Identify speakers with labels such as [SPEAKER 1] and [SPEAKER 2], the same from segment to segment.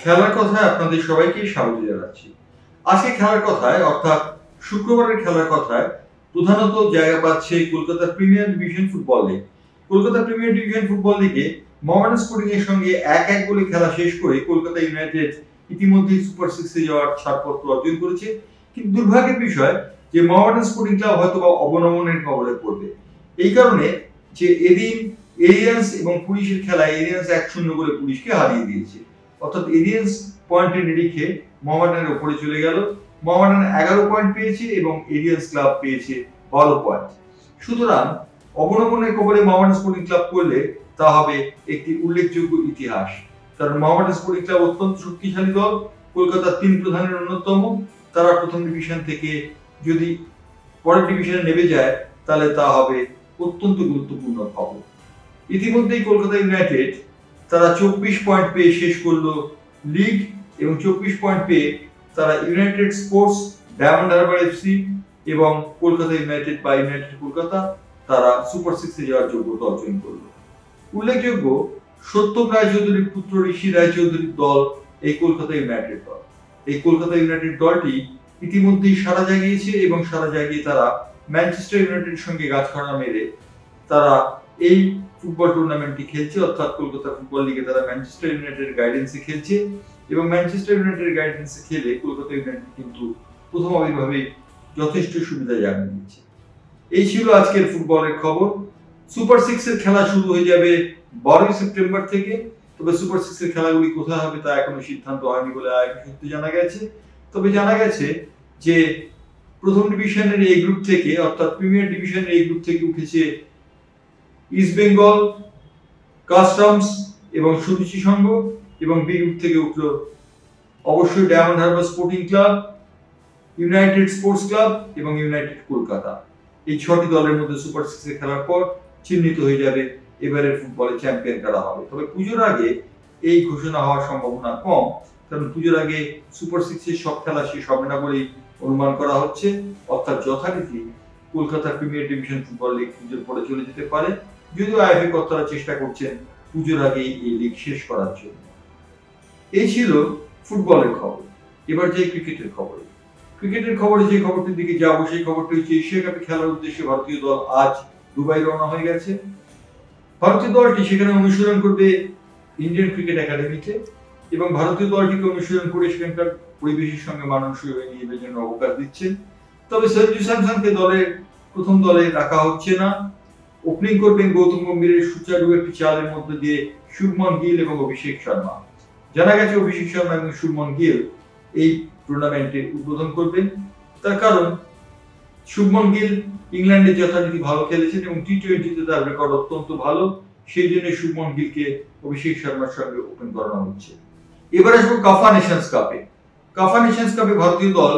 [SPEAKER 1] খেলার কথায় আপনাদের সবাইকে স্বাগত জানাচ্ছি। আজকে খেলার কথায় অর্থাৎ শুক্রবারের খেলার কথায় প্রধানত জায়গা পাচ্ছে Kolkata premier division football league. Kolkata premier division football লিগে মোহামেডান স্পোর্টিং এর সঙ্গে 1-1 গোলে খেলা শেষ করে কলকাতা ইউনাইটেড ইতিমধ্যেই সুপার সিক্সে যাওয়ার ছাড়পত্র অর্জন করেছে। কিন্তু দুর্ভাগ্যের বিষয় যে মোহামেডান স্পোর্টিং ক্লাব হয়তোবা অবনমনের কবলে পড়বে। এই কারণে যে এদিন এরিয়ান্স এবং পুলিশের খেলায় এরিয়ান্স 1-0 গোলে পুলিশকে হারিয়ে দিয়েছে। অর্থাৎ এরিয়ান্স পয়েন্টের নিরিখে মোহামেডানের উপরে চলে গেল। মোহামেডান 11 পয়েন্ট পেয়েছে এবং এরিয়ান্স ক্লাব পেয়েছে 12 পয়েন্ট। সুতরাং অবনমনের কবলে মোহামেডান স্পোর্টিং ক্লাব করলে তা হবে একটি উল্লেখযোগ্য ইতিহাস। কারণ মোহামেডান স্পোর্টিং ক্লাব অত্যন্ত শক্তিশালী দল, কলকাতার 3 প্রধানের অন্যতম। তারা প্রথম ডিভিশন থেকে যদি পরের ডিভিশনে নেমে যায় তাহলে তা হবে অত্যন্ত গুরুত্বপূর্ণ খবর। ইতিমধ্যেই কলকাতা ইউনাইটেড তারা 24 পয়েন্ট পেয়ে শেষ করলো লিগ এবং 24 পয়েন্ট পেয়ে তারা United sports, diamond Harbour FC এবং কলকাতা ইউনাইটেড বা ইউনাইটেড কলকাতা তারা সুপার সিক্সে যাওয়ার যোগ্যতা অর্জন করলো। উল্লেখযোগ্য, সত্যম রায়চৌধুরীর পুত্র ঋষি রায়চৌধুরীর দল এই কলকাতা ইউনাইটেড দল। এই কলকাতা ইউনাইটেড দলটি ইতিমধ্যেই সাড়া জাগিয়েছে এবং সাড়া জাগিয়ে তারা ম্যানচেস্টার ইউনাইটেডের সঙ্গে গাছখানা মেরে তারা এই ফুটবল টুর্নামেন্টটি খেলছে। অর্থাৎ কলকাতা ফুটবল লিগে তারা ম্যানচেস্টার ইউনাইটেডের গাইডেন্সে খেলছে এবং ম্যানচেস্টার ইউনাইটেডের গাইডেন্সে খেলে কলকাতা ইউনাইটেড কিন্তু প্রথম আবির্ভাবে যথেষ্ট সুবিধা জানিয়ে দিচ্ছে। এই ছিল আজকের ফুটবলের খবর। সুপার সিক্সের খেলা শুরু হয়ে যাবে 12 সেপ্টেম্বর থেকে। তবে সুপার সিক্সের খেলাগুলি কোথায় হবে তা এখনো সিদ্ধান্ত হয়নি বলে আয়োজক সূত্রে জানা গেছে। তবে জানা গেছে যে প্রথম ডিভিশনের এই গ্রুপ থেকে অর্থাৎ প্রিমিয়ার ডিভিশনের এই গ্রুপ থেকে উঠেছে ইস্ট বেঙ্গল, কাস্টমস এবং সুরুচি সংঘ, এবং বি গ্রুপ থেকে উঠলো অবশ্যই diamond Harbour sporting club, United sports club এবং ইউনাইটেড কলকাতা। এই 6টি দলের মধ্যে সুপার সিক্সে খেলার পর চিহ্নিত হয়ে যাবে এবারের ফুটবলে চ্যাম্পিয়ন কারা হবে। তবে পুজোর আগে এই ঘোষণা হওয়ার সম্ভাবনা কম, কারণ পুজোর আগে সুপার সিক্সের সব খেলা শেষ হবে না বলেই অনুমান করা হচ্ছে। অর্থাৎ যথারীতি Kolkata premier division football league পুজোর পরে চলে যেতে পারে, যদিও আইএফএ কর্তারা চেষ্টা করছেন পুজোর আগেই এই লিগ শেষ করার জন্য। এই ছিল ফুটবলের খবর। এবার যে ক্রিকেটের খবরে যে খবরটির দিকে যাবো সেই খবরটি হচ্ছে এশিয়া কাপে খেলার উদ্দেশ্যে ভারতীয় দল আজ দুবাই রওনা হয়ে গেছে। ভারতীয় দলটি সেখানে অনুশীলন করবে ইন্ডিয়ান ক্রিকেট একাডেমিতে এবং ভারতীয় দলটিকে অনুশীলন করে সেখানকার পরিবেশের সঙ্গে মানানসই হয়ে নিয়ে জন্য অবকাশ দিচ্ছেন। তবে সঞ্জু স্যামসনকে প্রথম দলে রাখা হচ্ছে না। ওপেনিং করবেন গৌতম গম্ভীরের সুচারু একটি চালের মধ্যে দিয়ে শুভমন গিল এবং অভিষেক শর্মা। জানা গেছে অভিষেক শর্মা এবং শুভমন গিল এই টুর্নামেন্টে উদ্বোধন করবেন। তার কারণ শুভমন গিল ইংল্যান্ডে যথারীতি ভালো খেলেছেন এবং টি-20তে তার রেকর্ড অত্যন্ত ভালো, সেই জন্য শুভমন গিলকে অভিষেক শর্মার সঙ্গে ওপেন করানো হচ্ছে। এবার আসবো কাফা নেশনস কাপে। কাফা নেশনস কাপে ভারতীয় দল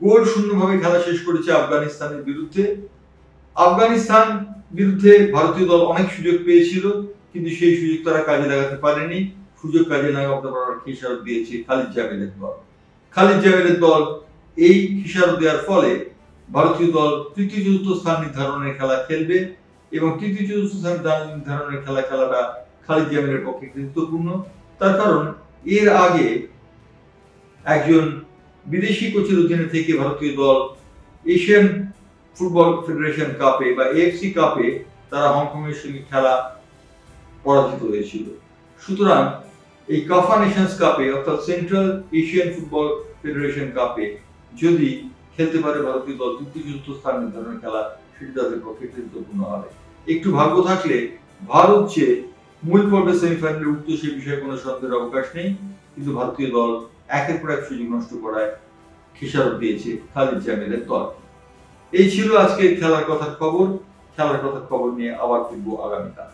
[SPEAKER 1] গোল শূন্যভাবে খেলা শেষ করেছে আফগানিস্তানের বিরুদ্ধে। আফগানিস্তান বিরুদ্ধে ভারতীয় দল অনেক সুযোগ পেয়েছিল, কিন্তু সেই সুযোগ তারা কাজে লাগাতে পারেনি। সুযোগ কাজে লাগাতে পারার খেসারত দিয়েছে খালিদ জামিলের দল। খালিদ জামিলের দল এই খেসারত দেওয়ার ফলে ভারতীয় দল তৃতীয় চতুর্থ স্থান নির্ধারণের খেলা খেলবে এবং তৃতীয় চতুর্থ স্থান নির্ধারণের খেলাটা খালিদ জামিলের পক্ষে গুরুত্বপূর্ণ। তার কারণ এর আগে একজন বিদেশি কোচের অধীনে থেকে ভারতীয় দল এশিয়ান ফুটবল ফেডারেশন কাপে বা এএফসি কাপে তারা হংকং এর সঙ্গে খেলা পরাজিত হয়েছিল। সুতরাং এই কাফা নেশনস কাপে অর্থাৎ সেন্ট্রাল এশিয়ান ফুটবল ফেডারেশন কাপে যদি খেলতে পারে ভারতীয় দল তৃতীয় চতুর্থ স্থান নির্ধারণের খেলা, সেটি তাদের পক্ষে গুরুত্বপূর্ণ হবে। একটু ভাগ্য থাকলে ভারত যে মূল পর্বে সেমিফাইনালে উঠত সে বিষয়ে কোনো সন্দেহের অবকাশ নেই, কিন্তু ভারতীয় দল একের পর এক সুযোগ নষ্ট করায় খেসারত দিয়েছে খালিদ জামিলের দল। এই ছিল আজকে খেলার কথার খবর নিয়ে আবার ফিরবো আগামীকাল।